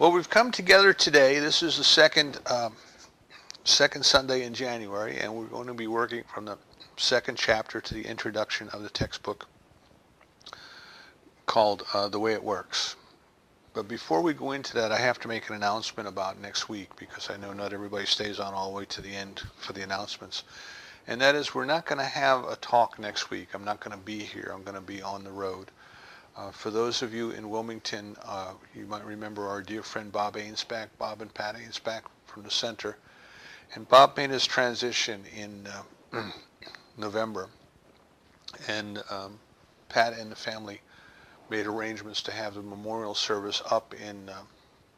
Well, we've come together today. This is the second Sunday in January, and we're going to be working from the second chapter to the introduction of the textbook called The Way It Works. But before we go into that, I have to make an announcement about next week because I know not everybody stays on all the way to the end for the announcements. And that is, we're not going to have a talk next week. I'm not going to be here. I'm going to be on the road. For those of you in Wilmington, you might remember our dear friend Bob Ainsback, Bob and Pat Ainsback from the center. And Bob made his transition in November. And Pat and the family made arrangements to have the memorial service up in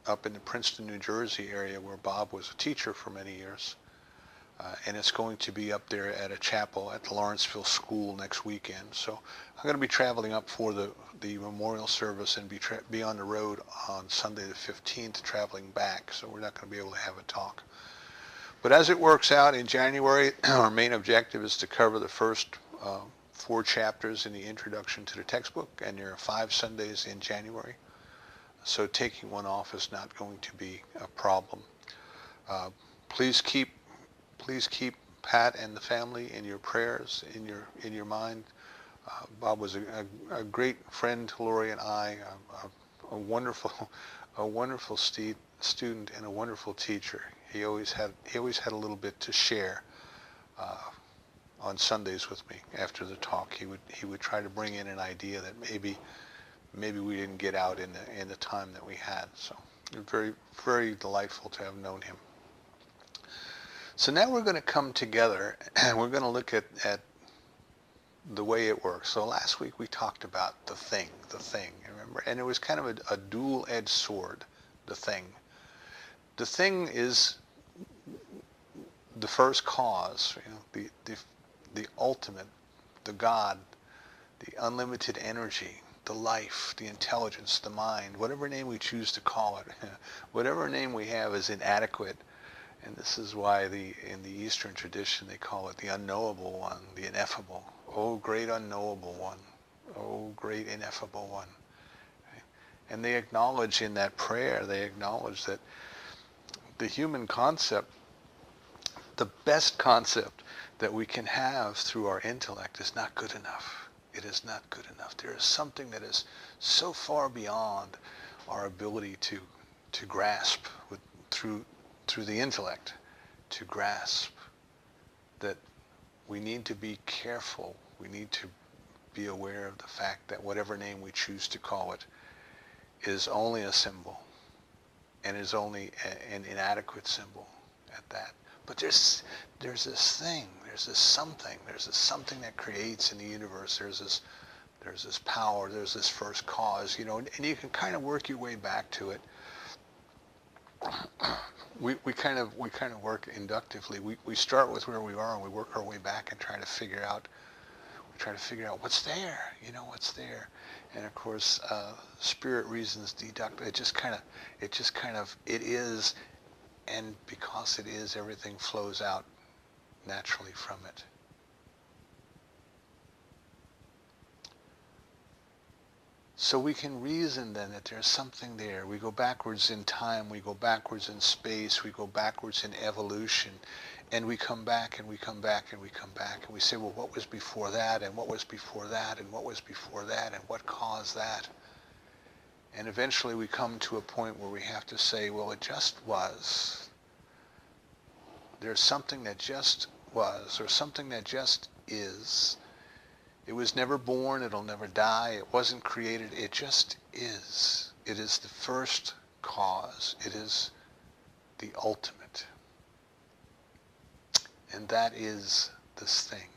the Princeton, New Jersey area where Bob was a teacher for many years. And it's going to be up there at a chapel at the Lawrenceville School next weekend. So I'm going to be traveling up for the memorial service and be on the road on Sunday the 15th, traveling back. So we're not going to be able to have a talk. But as it works out in January, our main objective is to cover the first 4 chapters in the introduction to the textbook, and there are 5 Sundays in January. So taking one off is not going to be a problem. Please keep Pat and the family in your prayers, in your mind. Bob was a great friend to Lori and I, a wonderful student and a wonderful teacher. He always had a little bit to share on Sundays with me after the talk. He would try to bring in an idea that maybe we didn't get out in the time that we had. So very, very delightful to have known him. So now we're going to come together and we're going to look at the way it works. So last week we talked about the thing, remember? And it was kind of a dual-edged sword, the thing. The thing is the first cause, the ultimate, the God, the unlimited energy, the life, the intelligence, the mind, whatever name we choose to call it. Whatever name we have is inadequate. And this is why in the Eastern tradition they call it the unknowable one, the ineffable. Oh, great unknowable one. Oh, great ineffable one. And they acknowledge in that prayer, they acknowledge that the human concept, the best concept that we can have through our intellect is not good enough. It is not good enough. There is something that is so far beyond our ability to grasp through the intellect, to grasp, that we need to be careful. We need to be aware of the fact that whatever name we choose to call it is only a symbol, and is only an inadequate symbol at that. But there's this thing, there's this something that creates in the universe. There's this power, there's this first cause, and you can kind of work your way back to it. We kind of work inductively. We start with where we are and we work our way back and try to figure out what's there, what's there. And of course, spirit reasons deduct. It is, and because it is, everything flows out naturally from it. So we can reason then that there's something there. We go backwards in time, we go backwards in space, we go backwards in evolution, and we come back and we come back and we come back and we say, well, what was before that, and what was before that, and what was before that, and what caused that? And eventually we come to a point where we have to say, well, it just was. There's something that just was, or something that just is. It was never born, it'll never die, it wasn't created, it just is. It is the first cause, it is the ultimate. And that is this thing,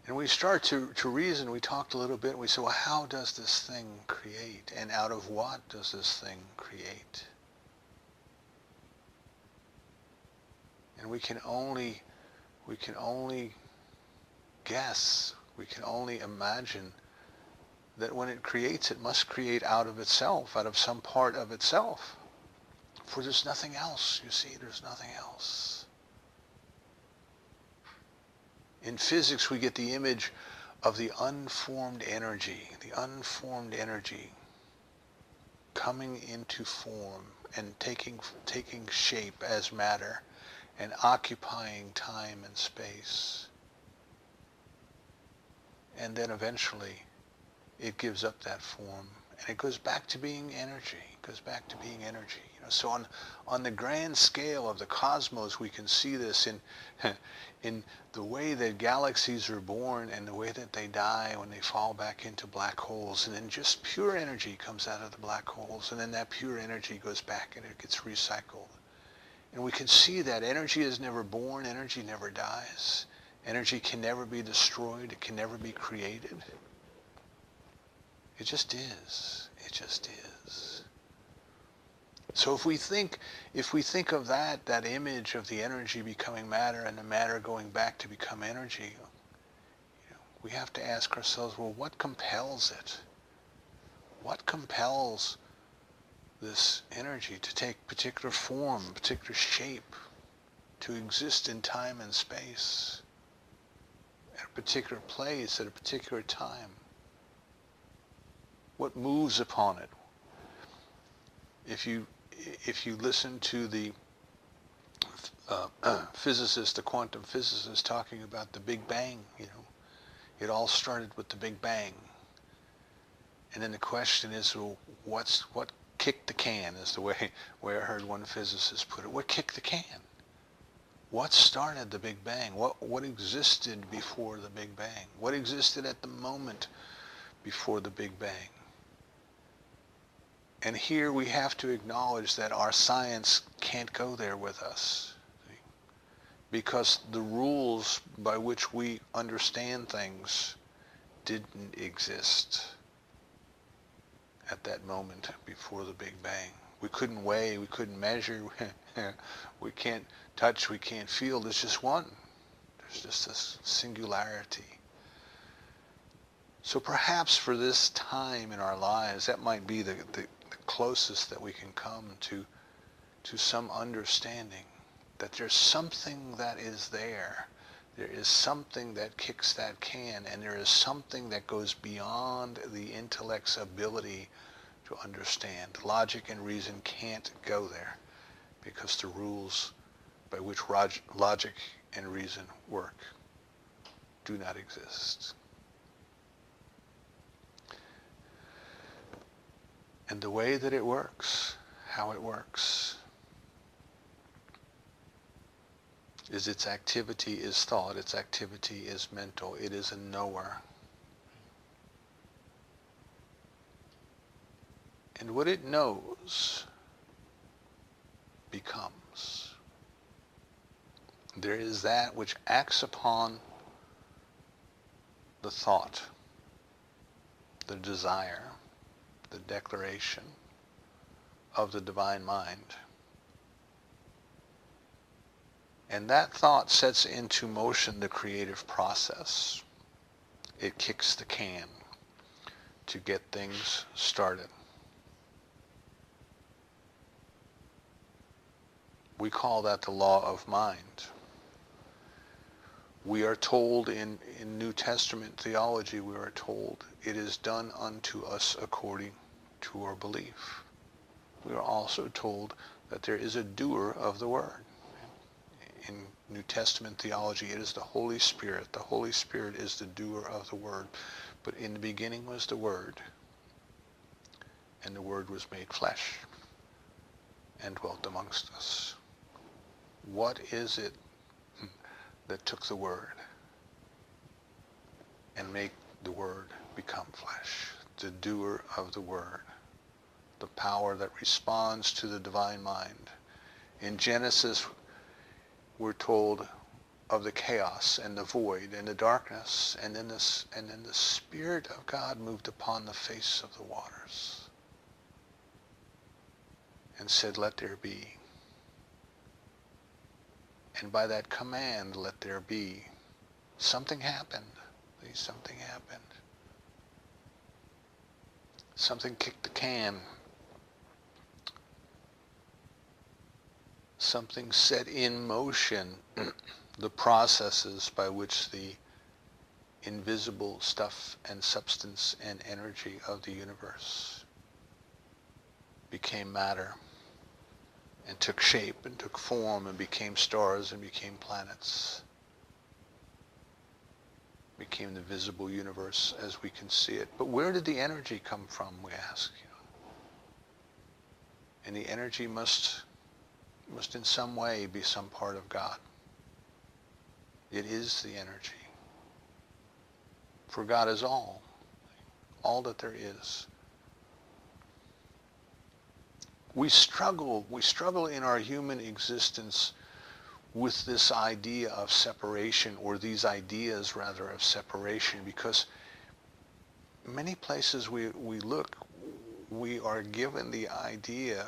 And we start to reason, we talked a little bit, and we say, well, how does this thing create? And out of what does this thing create? And we can only guess, we can only imagine that when it creates, it must create out of itself, out of some part of itself. For there's nothing else, you see, there's nothing else. In physics, we get the image of the unformed energy coming into form and taking shape as matter and occupying time and space. And then eventually it gives up that form and it goes back to being energy. So on the grand scale of the cosmos, we can see this in the way that galaxies are born and the way that they die when they fall back into black holes. And then just pure energy comes out of the black holes, and then that pure energy goes back and it gets recycled. And we can see that energy is never born, energy never dies. Energy can never be destroyed, it can never be created. It just is. So if we think of that image of the energy becoming matter and the matter going back to become energy, we have to ask ourselves, well, what compels it? What compels this energy to take particular form, particular shape, to exist in time and space, at a particular place, at a particular time? What moves upon it? If you listen to the physicist, the quantum physicist, talking about the Big Bang, it all started with the Big Bang. And then the question is, well, what kicked the can, is the way I heard one physicist put it. What kicked the can? What started the Big Bang? What existed before the Big Bang? What existed at the moment before the Big Bang? And here we have to acknowledge that our science can't go there with us, because the rules by which we understand things didn't exist at that moment before the Big Bang. We couldn't weigh, we couldn't measure, we can't touch, we can't feel. There's just one. There's just this singularity. So perhaps for this time in our lives, that might be the closest that we can come to some understanding that there's something that is there. There is something that kicks that can, and there is something that goes beyond the intellect's ability to understand. Logic and reason can't go there because the rules by which logic and reason work do not exist. And the way that it works, how it works, is its activity is thought, its activity is mental, it is a knower. And what it knows becomes. There is that which acts upon the thought, the desire, the declaration of the divine mind. And that thought sets into motion the creative process. It kicks the can to get things started. We call that the law of mind. We are told in New Testament theology, we are told it is done unto us according to our belief. We are also told that there is a doer of the word. In New Testament theology, it is the Holy Spirit. The Holy Spirit is the doer of the word. But in the beginning was the Word, and the Word was made flesh and dwelt amongst us. What is it that took the Word and made the Word become flesh? The doer of the Word, the power that responds to the divine mind. In Genesis, we're told of the chaos and the void and the darkness, and then the Spirit of God moved upon the face of the waters and said, "Let there be." And by that command, "Let there be," something happened. Something happened. Something kicked the can. Something set in motion the processes by which the invisible stuff and substance and energy of the universe became matter and took shape and took form and became stars and became planets, became the visible universe as we can see it. But where did the energy come from, we ask? And the energy must in some way be some part of God. It is the energy. For God is all that there is. We struggle in our human existence with this idea of separation, or these ideas rather of separation, because many places we look, we are given the idea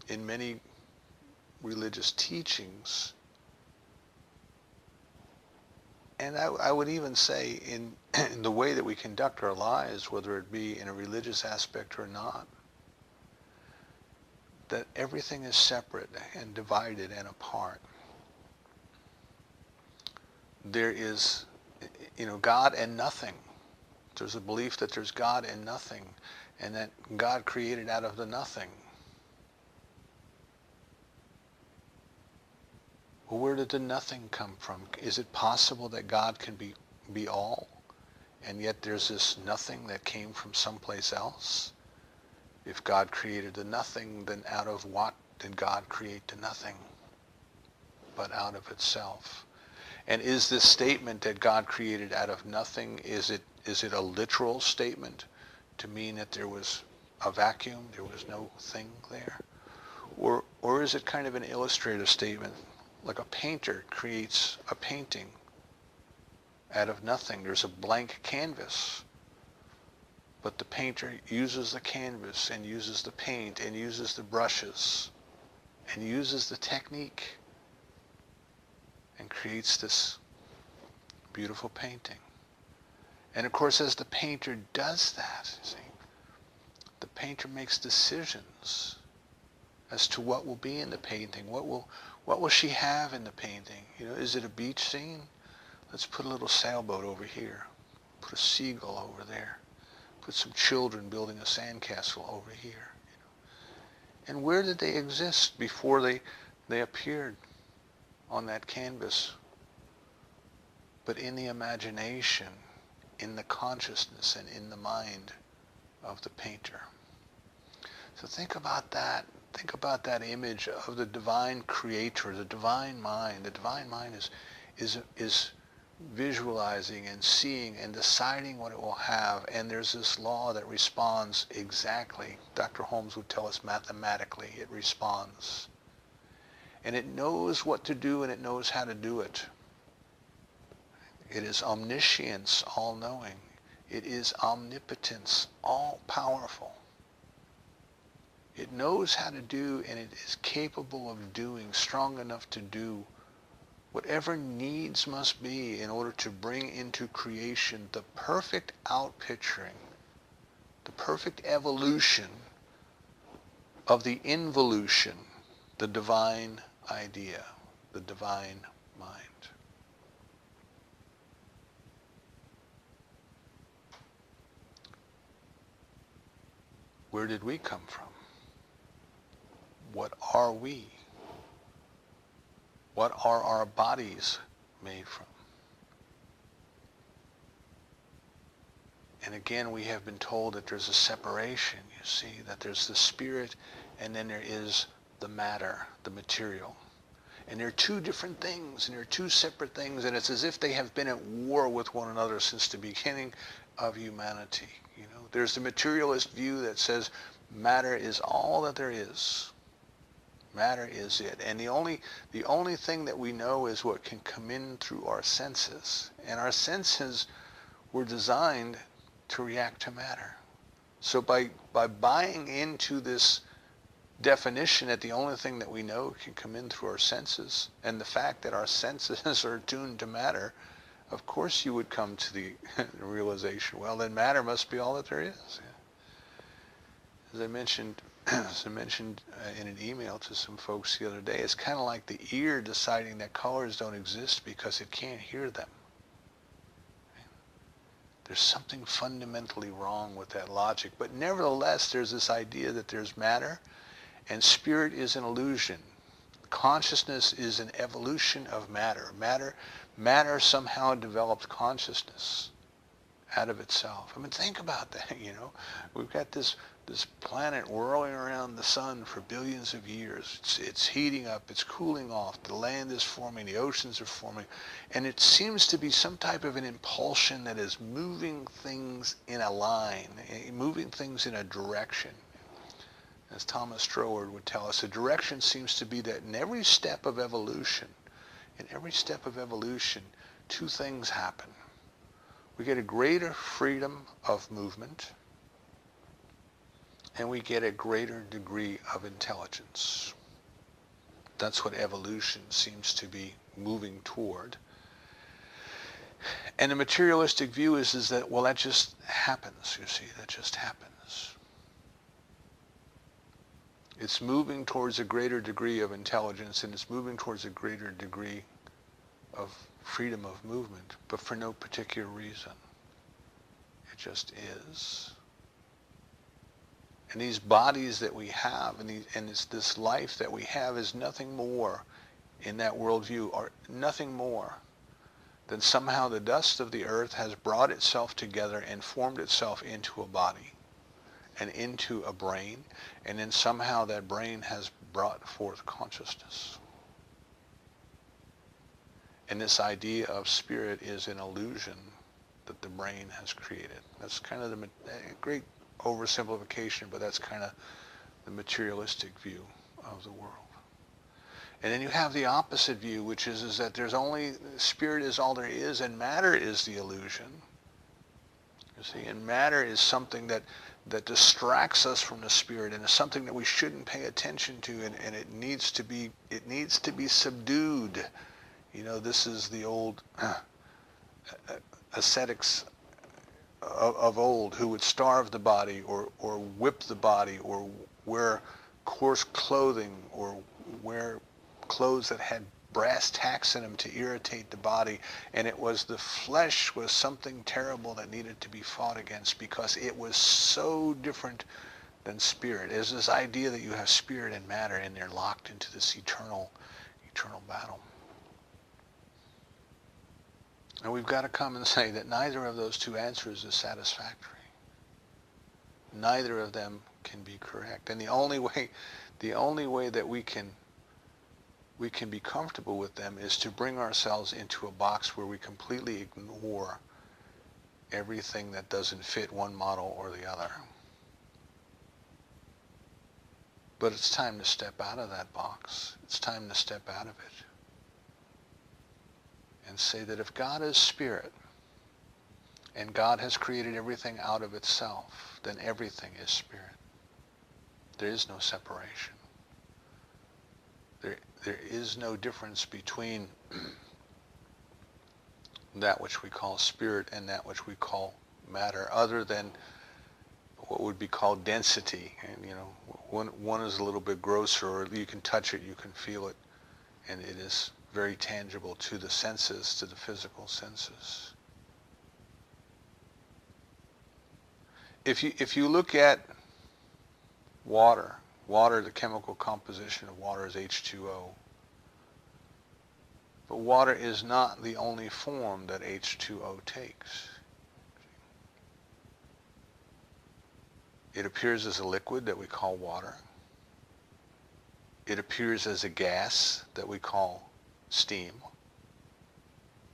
in many religious teachings, and I would even say in the way that we conduct our lives, whether it be in a religious aspect or not, that everything is separate and divided and apart. There is, God and nothing. There's a belief that there's God and nothing, and that God created out of the nothing. Well, where did the nothing come from? Is it possible that God can be all, and yet there's this nothing that came from someplace else? If God created the nothing, then out of what did God create the nothing? But out of itself. And is this statement that God created out of nothing, is it a literal statement to mean that there was a vacuum, there was no thing there? Or is it kind of an illustrative statement, like a painter creates a painting out of nothing? There's a blank canvas, but the painter uses the canvas and uses the paint and uses the brushes and uses the technique and creates this beautiful painting. And of course, as the painter does that, see, the painter makes decisions as to what will be in the painting. What will she have in the painting? Is it a beach scene? Let's put a little sailboat over here. Put a seagull over there. Put some children building a sandcastle over here. And where did they exist before they appeared on that canvas? But in the imagination, in the consciousness, and in the mind of the painter. So think about that. Think about that image of the divine creator, the divine mind. The divine mind is visualizing and seeing and deciding what it will have. And there's this law that responds exactly. Dr. Holmes would tell us mathematically it responds. And it knows what to do, and it knows how to do it. It is omniscience, all-knowing. It is omnipotence, all-powerful. It knows how to do, and it is capable of doing, strong enough to do whatever needs must be in order to bring into creation the perfect outpicturing, the perfect evolution of the involution, the divine idea, the divine mind. Where did we come from? What are we? What are our bodies made from? And again, we have been told that there's a separation, you see, that there's the spirit and then there is the matter, the material. And they're two different things, and they're two separate things, and it's as if they have been at war with one another since the beginning of humanity. There's the materialist view that says matter is all that there is. Matter is it. And the only thing that we know is what can come in through our senses. And our senses were designed to react to matter. So by buying into this definition that the only thing that we know can come in through our senses, and the fact that our senses are tuned to matter, of course you would come to the realization, well, then matter must be all that there is. As I mentioned in an email to some folks the other day, it's kind of like the ear deciding that colors don't exist because it can't hear them. There's something fundamentally wrong with that logic. But nevertheless, there's this idea that there's matter, and spirit is an illusion. Consciousness is an evolution of matter. Matter somehow developed consciousness out of itself. I mean, think about that, you know. We've got this planet whirling around the sun for billions of years. It's heating up, it's cooling off, the land is forming, the oceans are forming, and it seems to be some type of an impulsion that is moving things in a line, moving things in a direction. As Thomas Stroward would tell us, the direction seems to be that in every step of evolution, two things happen. We get a greater freedom of movement, and we get a greater degree of intelligence. That's what evolution seems to be moving toward. And the materialistic view is that, well, that just happens, you see, that just happens. It's moving towards a greater degree of intelligence, and it's moving towards a greater degree of freedom of movement, but for no particular reason. It just is. And these bodies that we have, and this life that we have is nothing more, in that worldview, or nothing more than somehow the dust of the earth has brought itself together and formed itself into a body and into a brain, and then somehow that brain has brought forth consciousness. And this idea of spirit is an illusion that the brain has created. That's kind of the great oversimplification, but that's kind of the materialistic view of the world. And then you have the opposite view, which is that there's only, spirit is all there is, and matter is the illusion. You see, and matter is something that distracts us from the spirit, and is something that we shouldn't pay attention to, and it needs to be subdued. You know, this is the old ascetics of old, who would starve the body, or whip the body, or wear coarse clothing, or wear clothes that had brass tacks in them to irritate the body. And it was the flesh was something terrible that needed to be fought against, because it was so different than spirit. There's this idea that you have spirit and matter, and they're locked into this eternal battle. And we've got to come and say that neither of those two answers is satisfactory. Neither of them can be correct. And the only way that we can be comfortable with them is to bring ourselves into a box where we completely ignore everything that doesn't fit one model or the other. But it's time to step out of that box. It's time to step out of it and say that if God is spirit, and God has created everything out of itself, then everything is spirit. There is no separation. There is no difference between that which we call spirit and that which we call matter, other than what would be called density. And you know, one is a little bit grosser, or you can touch it, you can feel it, and it is very tangible to the senses, to the physical senses. If you look at water, the chemical composition of water is H2O. But water is not the only form that H2O takes. It appears as a liquid that we call water. It appears as a gas that we call steam.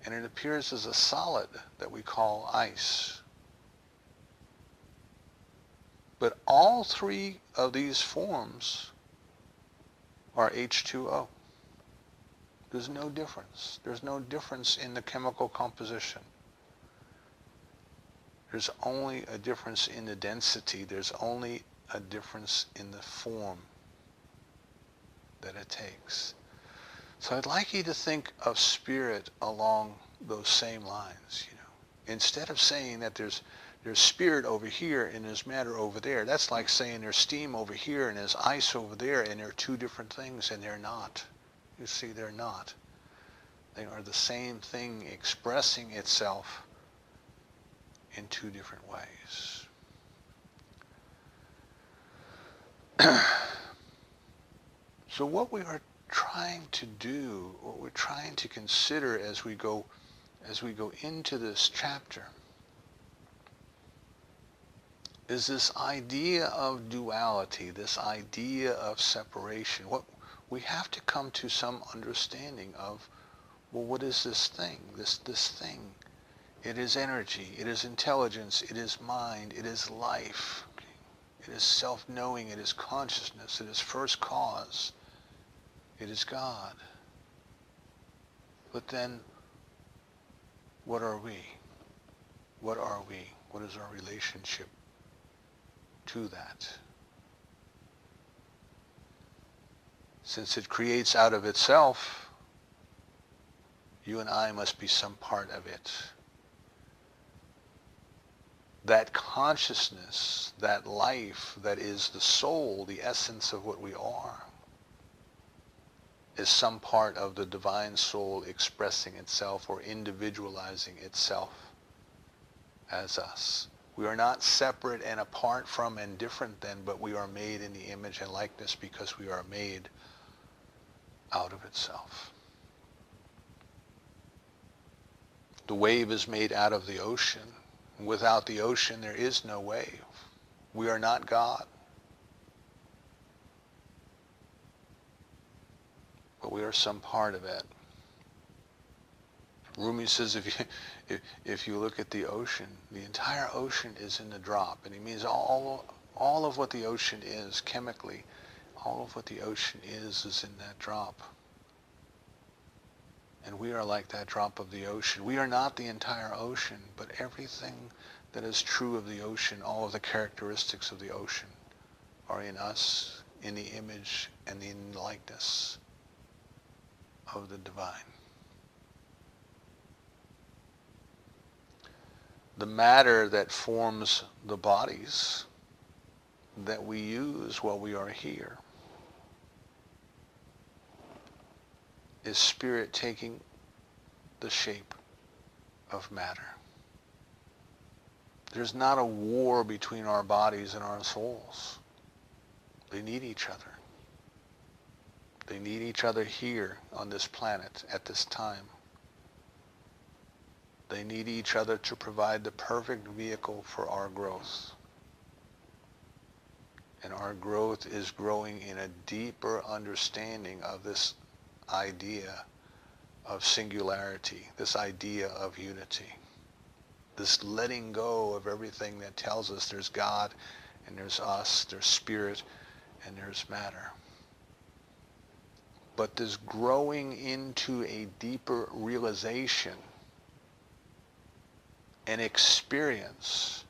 And it appears as a solid that we call ice. But all three of these forms are H2O. There's no difference. There's no difference in the chemical composition. There's only a difference in the density. There's only a difference in the form that it takes. So I'd like you to think of spirit along those same lines, you know. Instead of saying that there's spirit over here and there's matter over there, that's like saying there's steam over here and there's ice over there, and they're two different things, and they're not. You see, they're not. They are the same thing expressing itself in two different ways. So what we are trying to do, what we're trying to consider as we go into this chapter, is this idea of duality, this idea of separation. What we have to come to some understanding of, well, what is this thing? This thing. It is energy, it is intelligence, it is mind, it is life. It is self-knowing, it is consciousness, it is first cause, it is God. But then, what are we? What are we? What is our relationship to that? Since it creates out of itself, you and I must be some part of it. That consciousness, that life that is the soul, the essence of what we are, is some part of the divine soul expressing itself or individualizing itself as us. We are not separate and apart from and different than, but we are made in the image and likeness because we are made out of itself. The wave is made out of the ocean. Without the ocean, there is no wave. We are not God. But we are some part of it. Rumi says if you look at the ocean, the entire ocean is in the drop. And he means all of what the ocean is chemically, all of what the ocean is in that drop. And we are like that drop of the ocean. We are not the entire ocean, but everything that is true of the ocean, all of the characteristics of the ocean are in us, in the image and in the likeness of the divine. The matter that forms the bodies that we use while we are here is spirit taking the shape of matter. There's not a war between our bodies and our souls. They need each other. They need each other here on this planet at this time. They need each other to provide the perfect vehicle for our growth. And our growth is growing in a deeper understanding of this idea of singularity, this idea of unity, this letting go of everything that tells us there's God and there's us, there's spirit and there's matter. But this growing into a deeper realization and experience,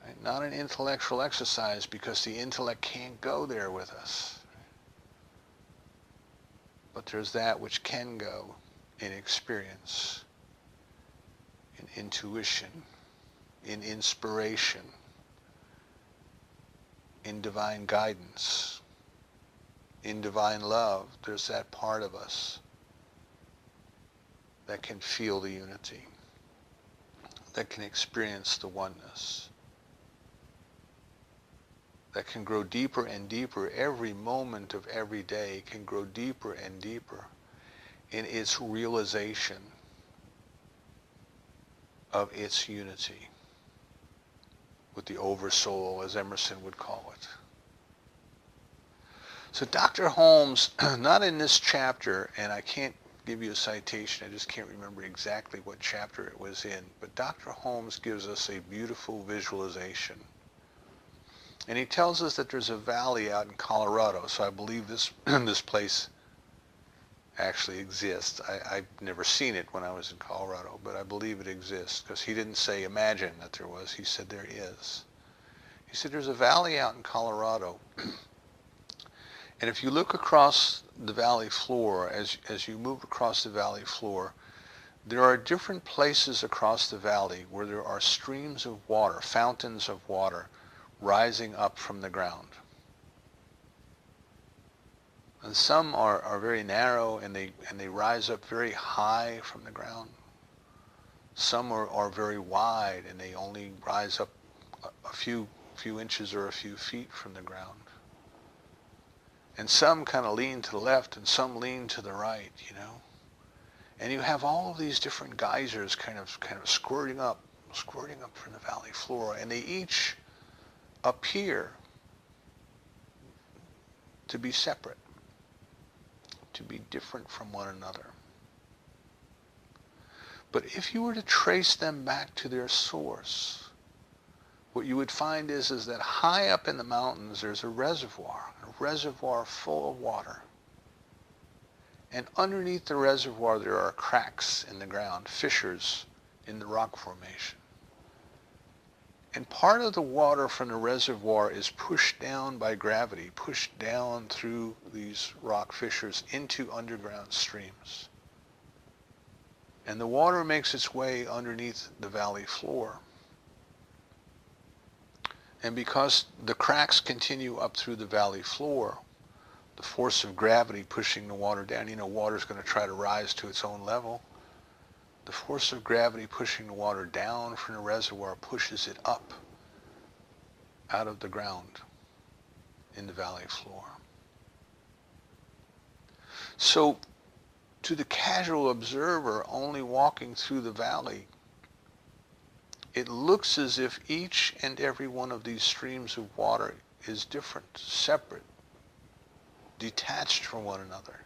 right? Not an intellectual exercise because the intellect can't go there with us. But there's that which can go in experience, in intuition, in inspiration, in divine guidance, in divine love. There's that part of us that can feel the unity, that can experience the oneness, that can grow deeper and deeper. Every moment of every day can grow deeper and deeper in its realization of its unity with the oversoul, as Emerson would call it. So Dr. Holmes, not in this chapter, and I can't give you a citation, I just can't remember exactly what chapter it was in, but Dr. Holmes gives us a beautiful visualization. And he tells us that there's a valley out in Colorado, so I believe this this place actually exists. I've never seen it when I was in Colorado, but I believe it exists, because he didn't say imagine that there was, he said there is. He said there's a valley out in Colorado, and if you look across the valley floor, as you move across the valley floor, there are different places across the valley where there are streams of water, fountains of water, rising up from the ground. And some are very narrow and they rise up very high from the ground. Some are very wide and they only rise up a few inches or a few feet from the ground. And some kind of lean to the left and some lean to the right, you know. And you have all of these different geysers kind of squirting up from the valley floor, and they each appear to be separate, to be different from one another. But if you were to trace them back to their source, what you would find is that high up in the mountains there's a reservoir full of water. And underneath the reservoir there are cracks in the ground, fissures in the rock formation. And part of the water from the reservoir is pushed down by gravity, pushed down through these rock fissures into underground streams. And the water makes its way underneath the valley floor. And because the cracks continue up through the valley floor, the force of gravity pushing the water down, you know, water's going to try to rise to its own level. The force of gravity pushing the water down from the reservoir pushes it up out of the ground in the valley floor. So to the casual observer only walking through the valley, it looks as if each and every one of these streams of water is different, separate, detached from one another.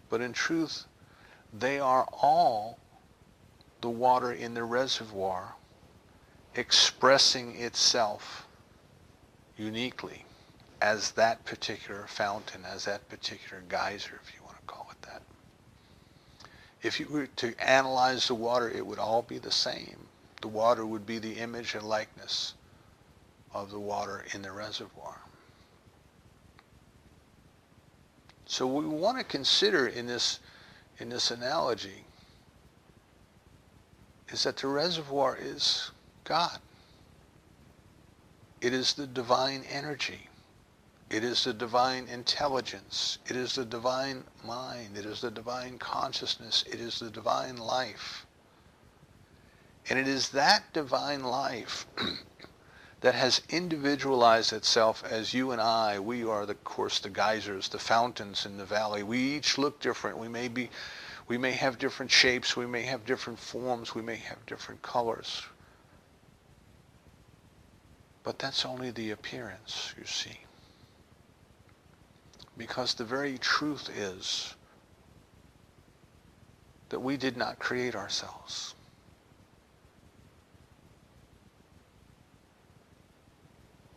But in truth, they are all the water in the reservoir expressing itself uniquely as that particular fountain, as that particular geyser, if you want to call it that. If you were to analyze the water, it would all be the same. The water would be the image and likeness of the water in the reservoir. So what we want to consider in this analogy is that the reservoir is God. It is the divine energy. It is the divine intelligence. It is the divine mind. It is the divine consciousness. It is the divine life. And it is that divine life that has individualized itself as you and I. We are, of course, the geysers, the fountains in the valley. We each look different. We may have different shapes. We may have different forms. We may have different colors. But that's only the appearance, you see. Because the very truth is that we did not create ourselves.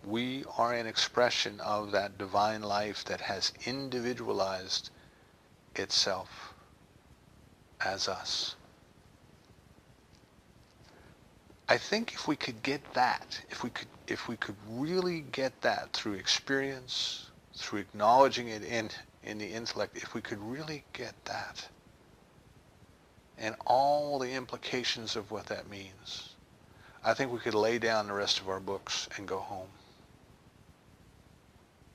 We are an expression of that divine life that has individualized itself as us. I think if we could get that, if we could really get that through experience, through acknowledging it in the intellect, if we could really get that and all the implications of what that means, I think we could lay down the rest of our books and go home.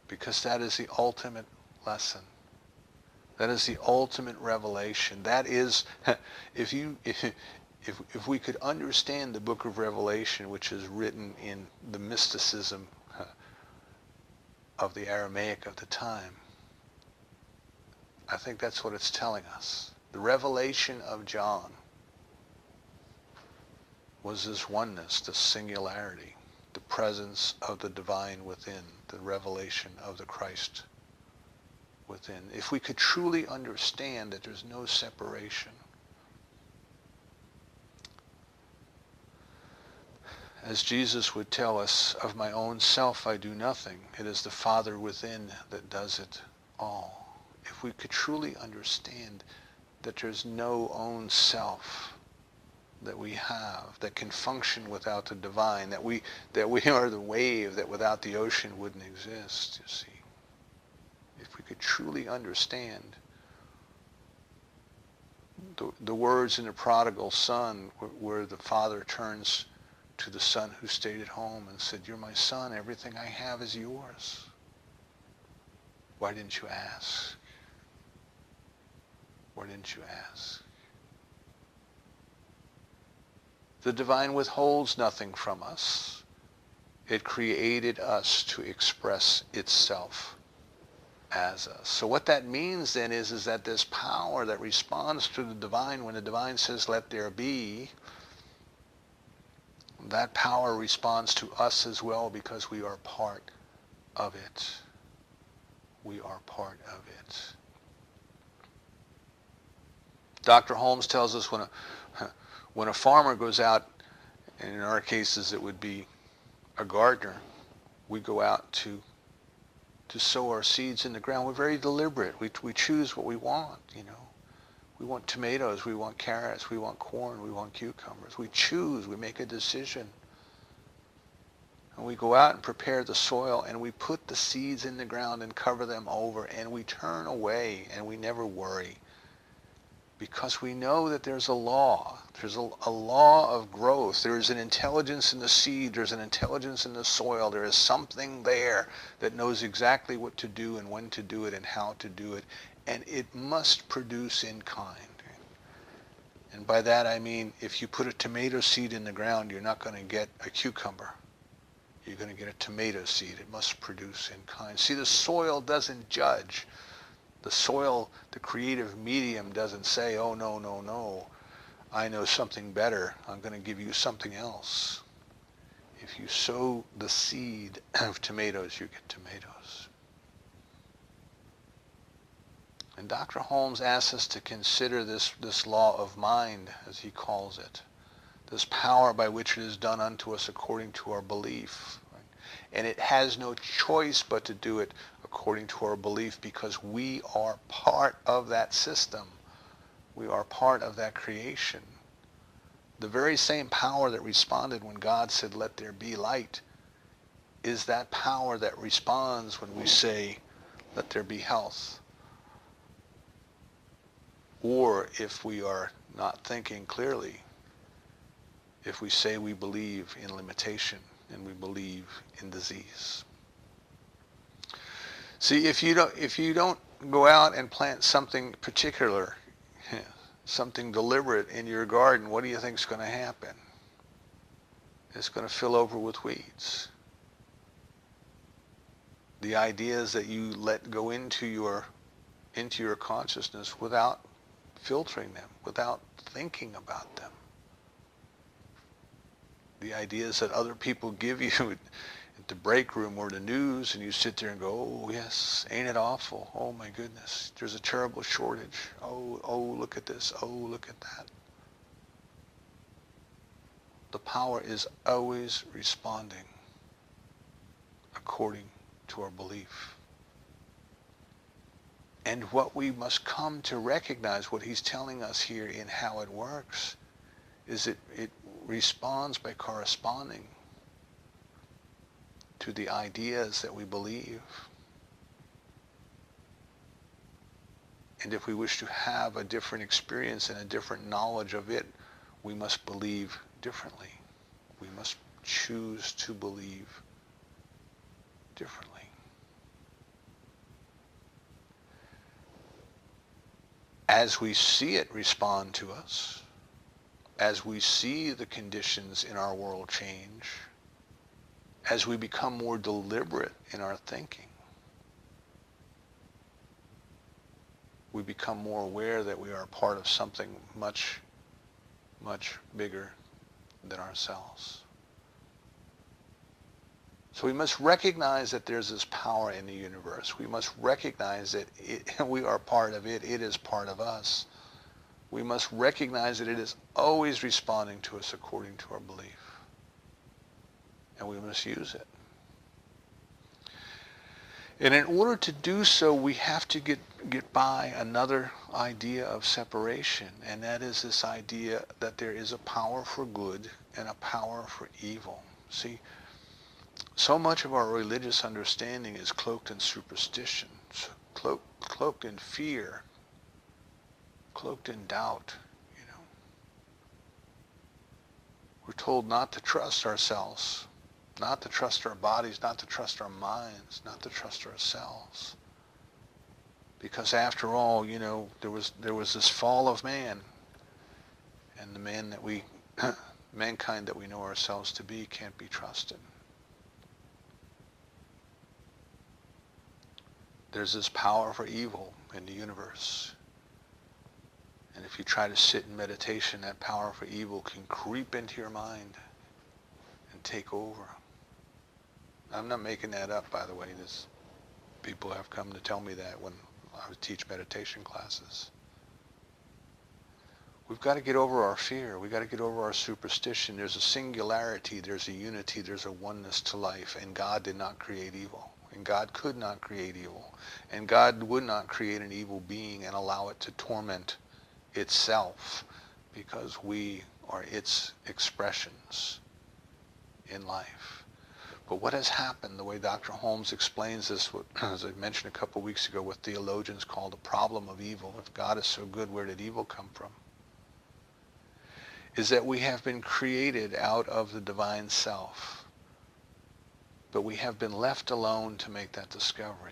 Because that is the ultimate lesson. That is the ultimate revelation. That is, if we could understand the book of Revelation, which is written in the mysticism of the Aramaic of the time, I think that's what it's telling us. The revelation of John was this oneness, this singularity, the presence of the divine within, the revelation of the Christ within. If we could truly understand that there's no separation, as Jesus would tell us, of my own self I do nothing. It is the Father within that does it all. If we could truly understand that there's no own self that we have that can function without the divine, that we are the wave that without the ocean wouldn't exist, you see. If we could truly understand the words in the prodigal son, where the father turns to the son who stayed at home and said, "You're my son, everything I have is yours. Why didn't you ask? Why didn't you ask?" The divine withholds nothing from us. It created us to express itself as us. So what that means then is that this power that responds to the divine, when the divine says, let there be, that power responds to us as well because we are part of it. We are part of it. Dr. Holmes tells us when a farmer goes out, and in our cases it would be a gardener, we go out to sow our seeds in the ground. We're very deliberate. We choose what we want, you know. We want tomatoes, we want carrots, we want corn, we want cucumbers. We choose, we make a decision. And we go out and prepare the soil and we put the seeds in the ground and cover them over and we turn away and we never worry. Because we know that there's a law. There's a law of growth. There's an intelligence in the seed. There's an intelligence in the soil. There is something there that knows exactly what to do and when to do it and how to do it. And it must produce in kind. And by that I mean if you put a tomato seed in the ground, you're not going to get a cucumber. You're going to get a tomato seed. It must produce in kind. See, the soil doesn't judge. The soil, the creative medium, doesn't say, oh, no, no, no, I know something better. I'm going to give you something else. If you sow the seed of tomatoes, you get tomatoes. And Dr. Holmes asks us to consider this law of mind, as he calls it, this power by which it is done unto us according to our belief. And it has no choice but to do it according to our belief because we are part of that system. We are part of that creation. The very same power that responded when God said, let there be light, is that power that responds when we say, let there be health. Or if we are not thinking clearly, if we say we believe in limitation and we believe in disease. See, if you don't go out and plant something particular, something deliberate in your garden, what do you think is going to happen? It's going to fill over with weeds. The ideas that you let go into your consciousness without filtering them, without thinking about them. The ideas that other people give you at the break room or the news, and you sit there and go, oh yes, ain't it awful? Oh my goodness, there's a terrible shortage. Oh, look at this. Oh, look at that. The power is always responding according to our belief. And what we must come to recognize, what he's telling us here in how it works, is it responds by corresponding to the ideas that we believe. And if we wish to have a different experience and a different knowledge of it, we must believe differently. We must choose to believe differently. As we see it respond to us, as we see the conditions in our world change, as we become more deliberate in our thinking, we become more aware that we are part of something much, much bigger than ourselves. So we must recognize that there's this power in the universe. We must recognize that we are part of it. It is part of us. We must recognize that it is always responding to us according to our belief. And we must use it. And in order to do so, we have to get by another idea of separation, and that is this idea that there is a power for good and a power for evil. See, so much of our religious understanding is cloaked in superstition, cloaked in fear, cloaked in doubt, you know. We're told not to trust ourselves, not to trust our bodies, not to trust our minds, not to trust ourselves. Because after all, you know, there was this fall of man, and the man that mankind that we know ourselves to be can't be trusted. There's this power for evil in the universe. And if you try to sit in meditation, that power for evil can creep into your mind and take over. I'm not making that up, by the way. People have come to tell me that when I would teach meditation classes. We've got to get over our fear. We've got to get over our superstition. There's a singularity, there's a unity, there's a oneness to life. And God did not create evil. And God could not create evil. And God would not create an evil being and allow it to torment itself, because we are its expressions in life. But what has happened, the way Dr. Holmes explains this, as I mentioned a couple of weeks ago, what theologians call the problem of evil. If God is so good, where did evil come from? Is that we have been created out of the divine self, but we have been left alone to make that discovery.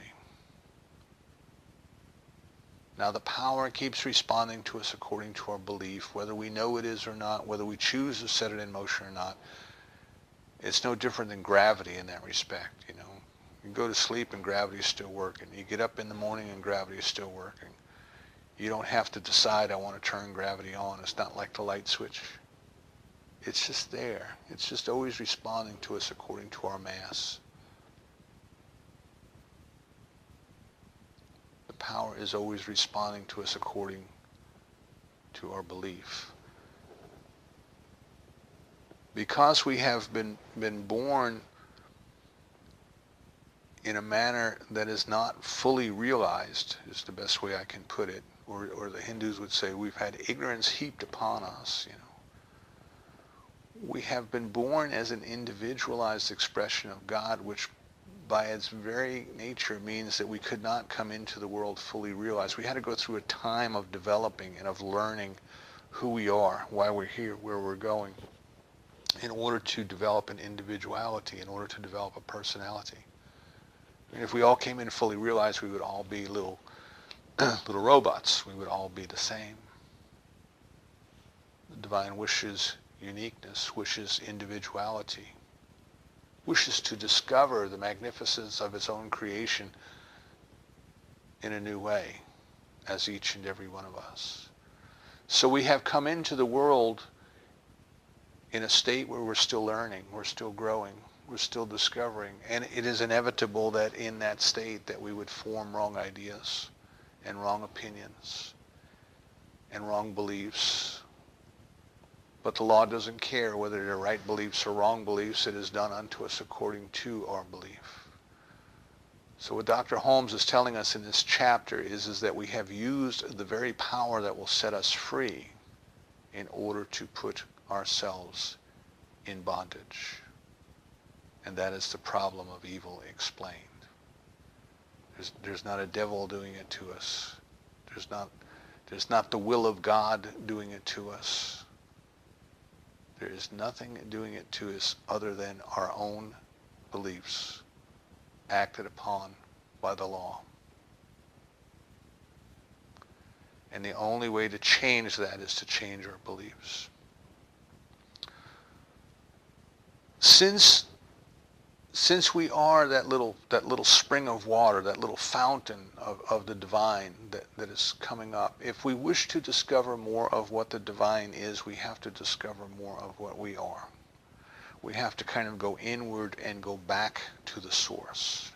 Now the power keeps responding to us according to our belief, whether we know it is or not, whether we choose to set it in motion or not. It's no different than gravity in that respect. You know, you go to sleep and gravity is still working. You get up in the morning and gravity is still working. You don't have to decide, I want to turn gravity on. It's not like the light switch. It's just there. It's just always responding to us according to our mass. The power is always responding to us according to our belief. Because we have been born in a manner that is not fully realized, is the best way I can put it, or the Hindus would say we've had ignorance heaped upon us, you know. We have been born as an individualized expression of God, which by its very nature means that we could not come into the world fully realized. We had to go through a time of developing and of learning who we are, why we're here, where we're going, in order to develop an individuality, in order to develop a personality. And if we all came in fully realized, we would all be little robots. We would all be the same. The divine wishes uniqueness, wishes individuality, wishes to discover the magnificence of its own creation in a new way, as each and every one of us. So we have come into the world in a state where we're still learning, we're still growing, we're still discovering, and it is inevitable that in that state that we would form wrong ideas and wrong opinions and wrong beliefs. But the law doesn't care whether they're right beliefs or wrong beliefs. It is done unto us according to our belief. So what Dr. Holmes is telling us in this chapter is that we have used the very power that will set us free in order to put ourselves in bondage. And that is the problem of evil explained. There's not a devil doing it to us. There's not the will of God doing it to us. There is nothing doing it to us other than our own beliefs acted upon by the law. And the only way to change that is to change our beliefs. Since we are that little spring of water, that little fountain of the divine that is coming up, if we wish to discover more of what the divine is, we have to discover more of what we are. We have to kind of go inward and go back to the source.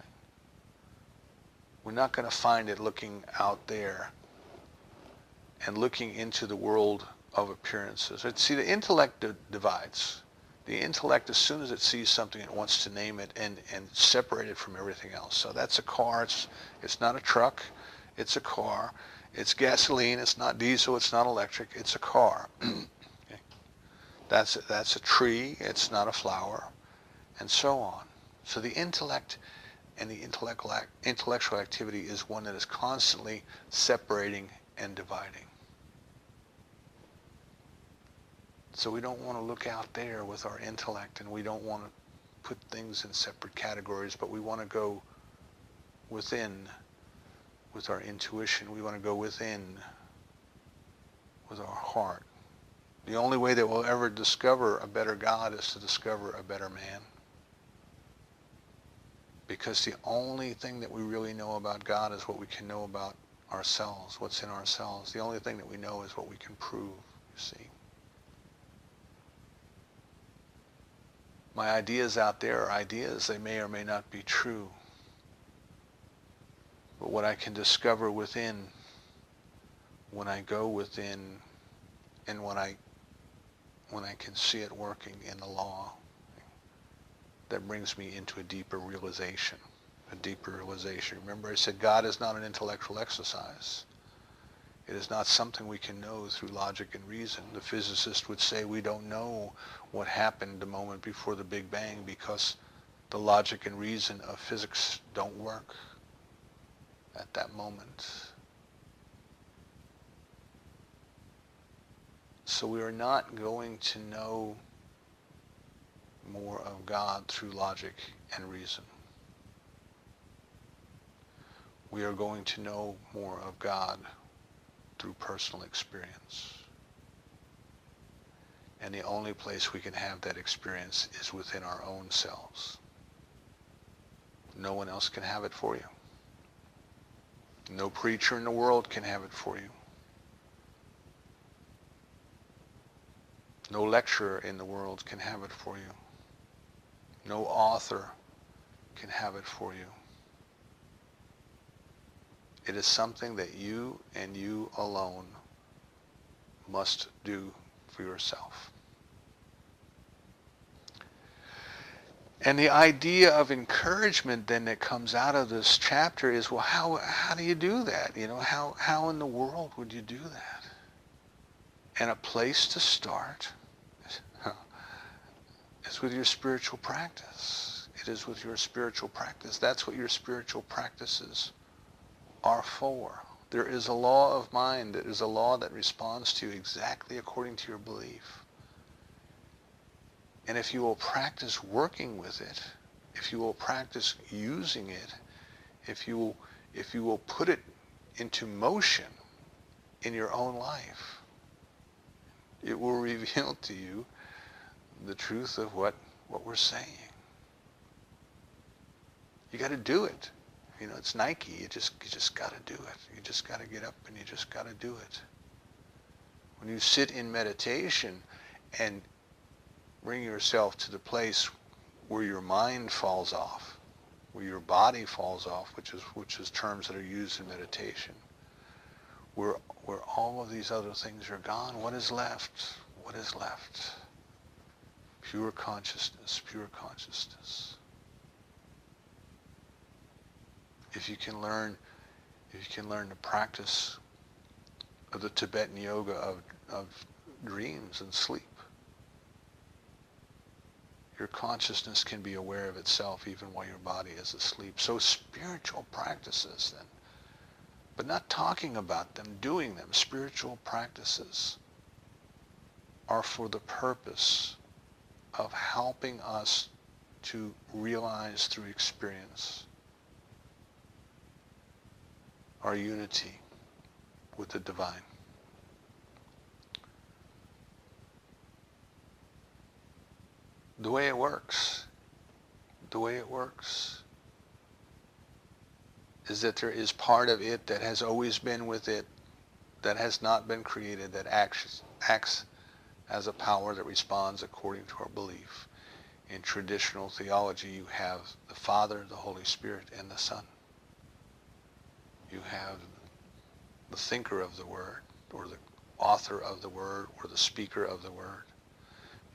We're not going to find it looking out there and looking into the world of appearances. See, the intellect divides. The intellect, as soon as it sees something, it wants to name it and separate it from everything else. So that's a car. It's not a truck. It's a car. It's gasoline. It's not diesel. It's not electric. It's a car. Okay. That's a tree. It's not a flower, and so on. So the intellect and the intellectual activity is one that is constantly separating and dividing. So we don't want to look out there with our intellect, and we don't want to put things in separate categories, but we want to go within with our intuition. We want to go within with our heart, The only way that we'll ever discover a better God is to discover a better man. Because the only thing that we really know about God is what we can know about ourselves, what's in ourselves. The only thing that we know is what we can prove, you see. My ideas out there are ideas. They may or may not be true. But what I can discover within, when I go within, and when I can see it working in the law, that brings me into a deeper realization. A deeper realization. Remember I said God is not an intellectual exercise. It is not something we can know through logic and reason. The physicist would say we don't know what happened the moment before the Big Bang because the logic and reason of physics don't work at that moment. So we are not going to know more of God through logic and reason. We are going to know more of God through personal experience. And the only place we can have that experience is within our own selves. No one else can have it for you. No preacher in the world can have it for you. No lecturer in the world can have it for you. No author can have it for you. It is something that you and you alone must do for yourself. And the idea of encouragement then that comes out of this chapter is, well, how do you do that? You know, how in the world would you do that? And a place to start is with your spiritual practice. It is with your spiritual practice. That's what your spiritual practices are for. There is a law of mind. That is a law that responds to you exactly according to your belief. And if you will practice working with it, if you will practice using it, if you will put it into motion in your own life, it will reveal to you the truth of what we're saying. You got to do it. You know, it's Nike. You just got to do it. You just got to get up and you just got to do it. When you sit in meditation and bring yourself to the place where your mind falls off, where your body falls off, which is terms that are used in meditation, where all of these other things are gone, what is left? What is left? Pure consciousness, pure consciousness. If you can learn the practice of the Tibetan yoga of dreams and sleep, your consciousness can be aware of itself even while your body is asleep. So spiritual practices then, but not talking about them, doing them. Spiritual practices are for the purpose of helping us to realize through experience our unity with the divine. The way it works is that there is part of it that has always been with it, that has not been created, that acts as a power that responds according to our belief. In traditional theology, you have the Father, the Holy Spirit, and the Son. You have the thinker of the Word, or the author of the Word, or the speaker of the Word.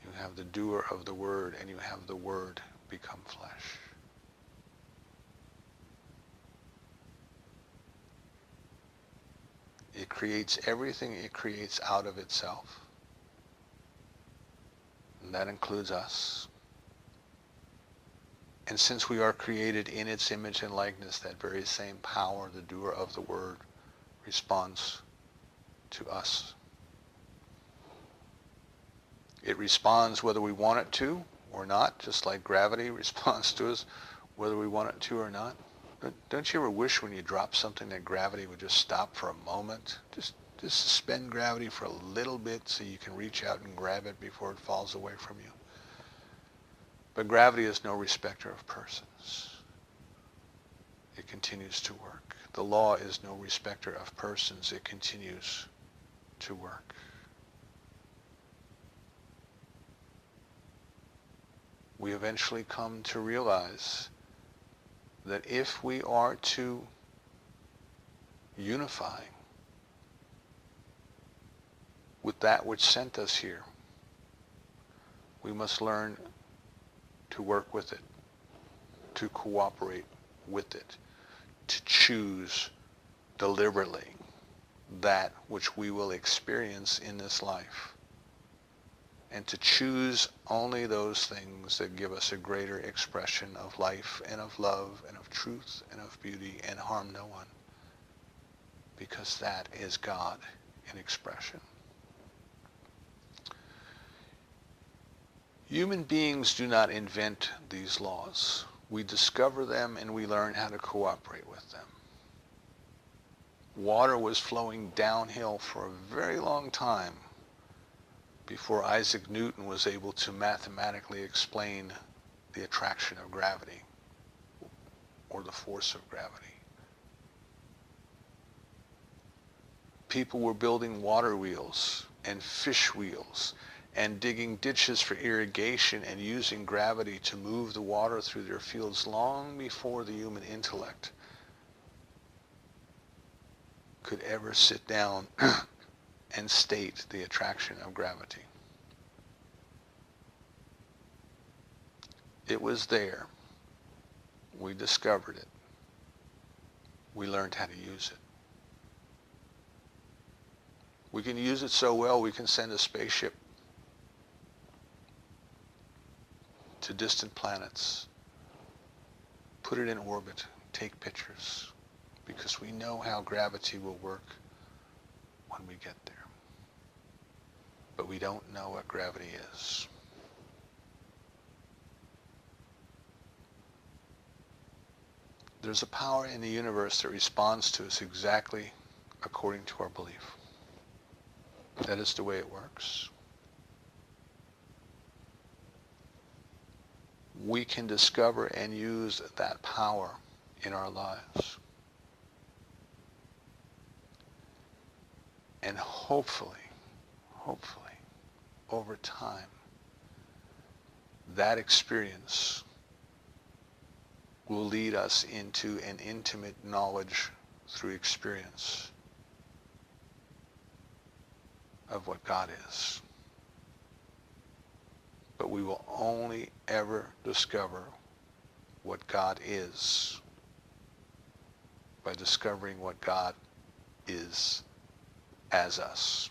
You have the doer of the Word, and you have the Word become flesh. It creates everything it creates out of itself. And that includes us. And since we are created in its image and likeness, that very same power, the doer of the Word, responds to us. It responds whether we want it to or not, just like gravity responds to us whether we want it to or not. Don't you ever wish when you drop something that gravity would just stop for a moment? Just Just suspend gravity for a little bit so you can reach out and grab it before it falls away from you. But gravity is no respecter of persons. It continues to work. The law is no respecter of persons. It continues to work. We eventually come to realize that if we are to unify with that which sent us here, we must learn to work with it, to cooperate with it, to choose deliberately that which we will experience in this life, and to choose only those things that give us a greater expression of life and of love and of truth and of beauty and harm no one, because that is God in expression. Human beings do not invent these laws. We discover them and we learn how to cooperate with them. Water was flowing downhill for a very long time before Isaac Newton was able to mathematically explain the attraction of gravity or the force of gravity. People were building water wheels and fish wheels and digging ditches for irrigation and using gravity to move the water through their fields long before the human intellect could ever sit down and state the attraction of gravity. It was there. We discovered it. We learned how to use it. We can use it so well we can send a spaceship to distant planets, put it in orbit, take pictures, because we know how gravity will work when we get there. But we don't know what gravity is. There's a power in the universe that responds to us exactly according to our belief. That is the way it works. We can discover and use that power in our lives. And hopefully, over time, that experience will lead us into an intimate knowledge through experience of what God is. But we will only ever discover what God is by discovering what God is as us.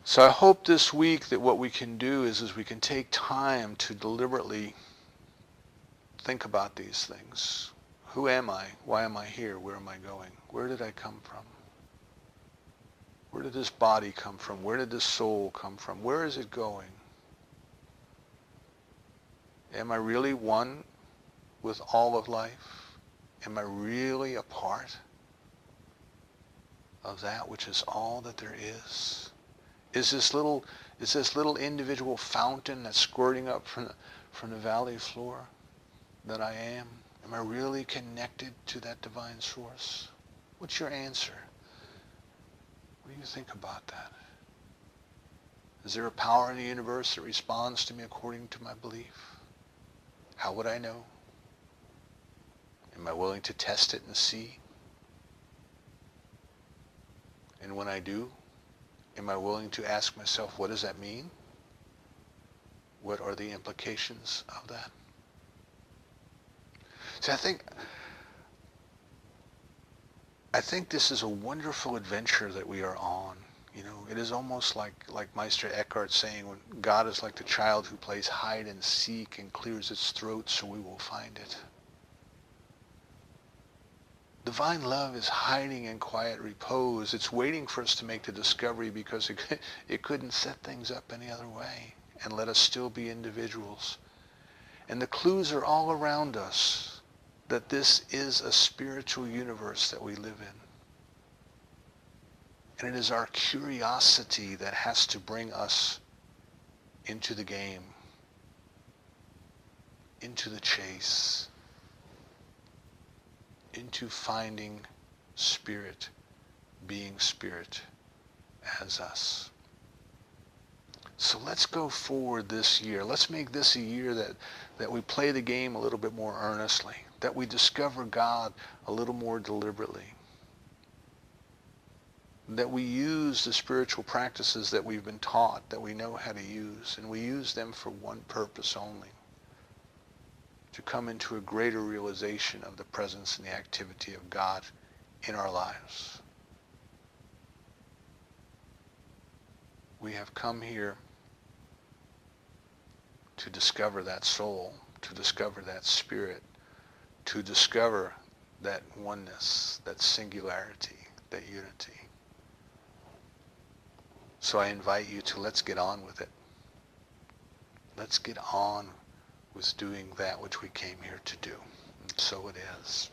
So I hope this week that what we can do is we can take time to deliberately think about these things. Who am I? Why am I here? Where am I going? Where did I come from? Where did this body come from? Where did this soul come from? Where is it going? Am I really one with all of life? Am I really a part of that which is all that there is? Is this little individual fountain that's squirting up from the valley floor that I am? Am I really connected to that divine source? What's your answer? What do you think about that? Is there a power in the universe that responds to me according to my belief? How would I know? Am I willing to test it and see? And when I do, am I willing to ask myself, what does that mean? What are the implications of that? See, I think this is a wonderful adventure that we are on. You know, it is almost like Meister Eckhart saying, when God is like the child who plays hide and seek and clears its throat so we will find it. Divine love is hiding in quiet repose. It's waiting for us to make the discovery because it couldn't set things up any other way and let us still be individuals. And the clues are all around us that this is a spiritual universe that we live in. And it is our curiosity that has to bring us into the game, into the chase, into finding spirit, being spirit as us. So let's go forward this year. Let's make this a year that we play the game a little bit more earnestly, that we discover God a little more deliberately, that we use the spiritual practices that we've been taught, that we know how to use, and we use them for one purpose only, to come into a greater realization of the presence and the activity of God in our lives. We have come here to discover that soul, to discover that spirit, to discover that oneness, that singularity, that unity. So I invite you to let's get on with it. Let's get on with doing that which we came here to do. And so it is.